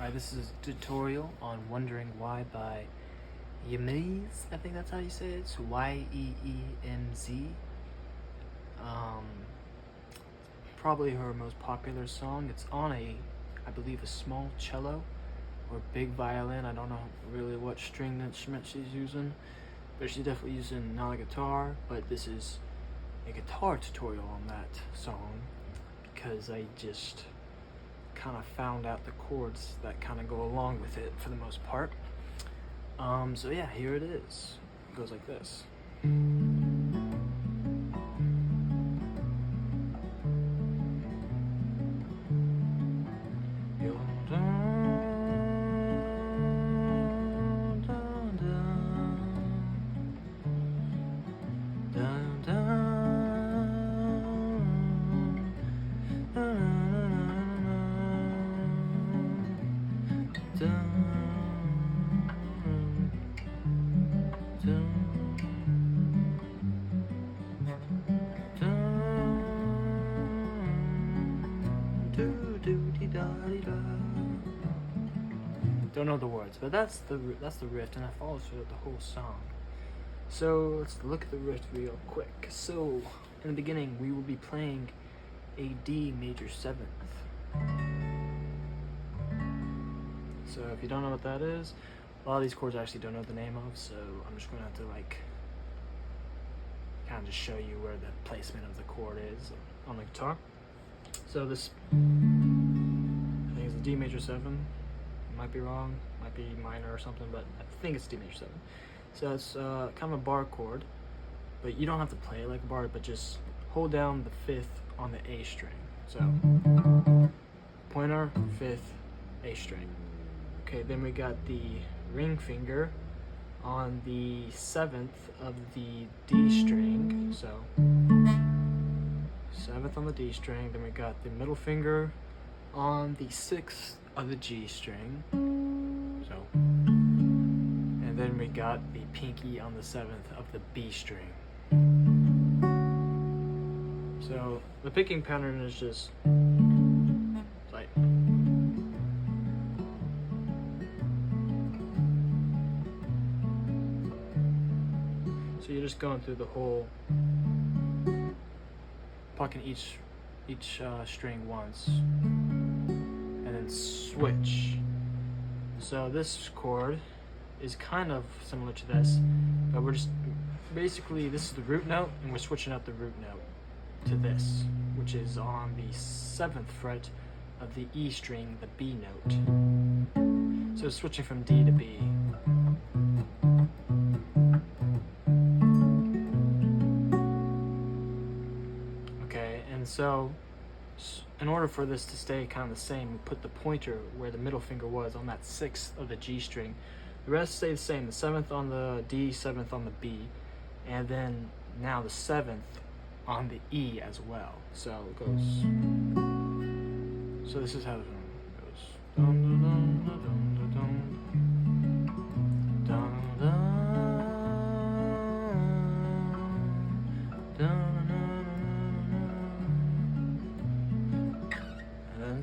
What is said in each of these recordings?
Alright, this is a tutorial on Wondering Why by yeemz. I think that's how you say it. It's yeemz. Probably her most popular song. It's on I believe, a small cello or big violin. I don't know really what string instrument she's using, but she's definitely using not a guitar. But this is a guitar tutorial on that song because I just kind of found out the chords that kind of go along with it for the most part. So yeah, here it is. It goes like this. Don't know the words, but that's the riff, and that follows throughout the whole song. So let's look at the riff real quick. So in the beginning, we will be playing a D major 7th. So if you don't know what that is, a lot of these chords I actually don't know the name of, so I'm just gonna have to kind of just show you where the placement of the chord is on the guitar. So this, I think it's a D major 7. Might be wrong, might be minor or something, but I think it's D major 7. So it's kind of a bar chord, but you don't have to play it like a bar, but just hold down the 5th on the A string. So pointer, 5th, A string. Okay, then we got the ring finger on the 7th of the D string. So 7th on the D string. Then we got the middle finger on the 6th of the G string. So, and then we got the pinky on the 7th of the B string. So the picking pattern is just like so you're just going through the whole, plucking each string once, and then switch. So this chord is kind of similar to this, but we're just basically, this is the root note, and we're switching out the root note to this, which is on the 7th fret of the E string, the B note. So switching from D to B. Okay, and so in order for this to stay kind of the same, we put the pointer where the middle finger was on that 6th of the G string. The rest stay the same, the 7th on the D, 7th on the B, and then now the 7th on the E as well. So it goes, so this is how it goes. Dun, dun, dun, dun, dun, dun, dun, dun.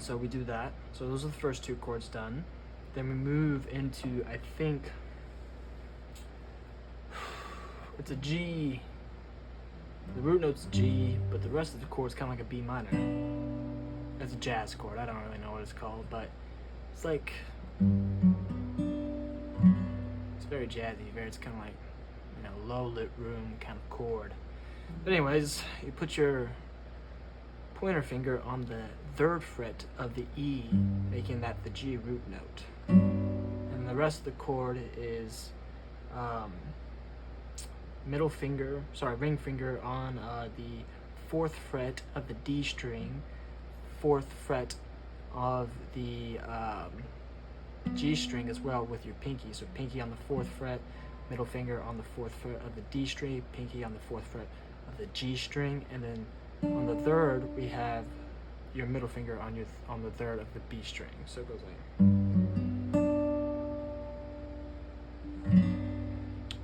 So we do that. So those are the first 2 chords done. Then we move into, I think it's a G. The root note's G, but the rest of the chord's kind of like a B minor. It's a jazz chord. I don't really know what it's called, but it's like, it's very jazzy. It's kind of like, low lit room kind of chord. But anyways, you put your pointer finger on the 3rd fret of the E, making that the G root note. And the rest of the chord is ring finger on the 4th fret of the D string, 4th fret of the G string as well with your pinky. So pinky on the 4th fret, middle finger on the 4th fret of the D string, pinky on the 4th fret of the G string, and then on the 3rd we have your middle finger on the 3rd of the B string. So it goes like,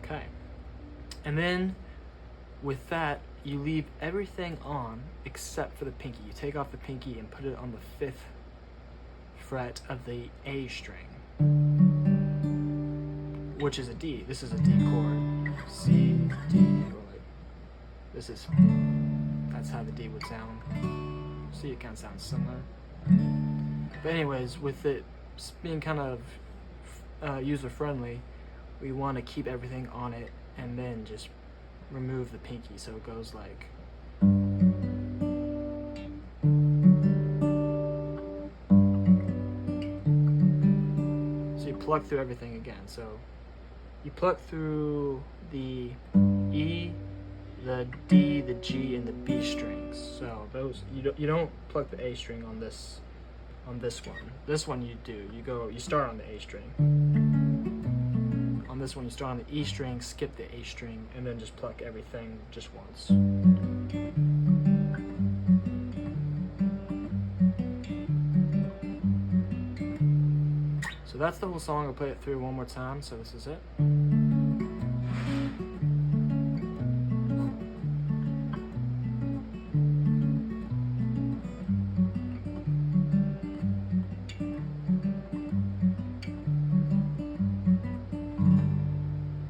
okay. And then with that, you leave everything on except for the pinky. You take off the pinky and put it on the 5th fret of the A string, which is a D. This is a D chord. C, D, or like, that's how the D would sound. See, it kind of sounds similar. But anyways, with it being kind of user-friendly, we want to keep everything on it and then just remove the pinky, so it goes like. So you pluck through everything again. So you pluck through the E, the D, the G, and the B strings. So those you don't pluck the A string on this one. This one you do. You start on the A string. On this one you start on the E string, skip the A string, and then just pluck everything just once. So that's the whole song. I'll play it through one more time. So this is it.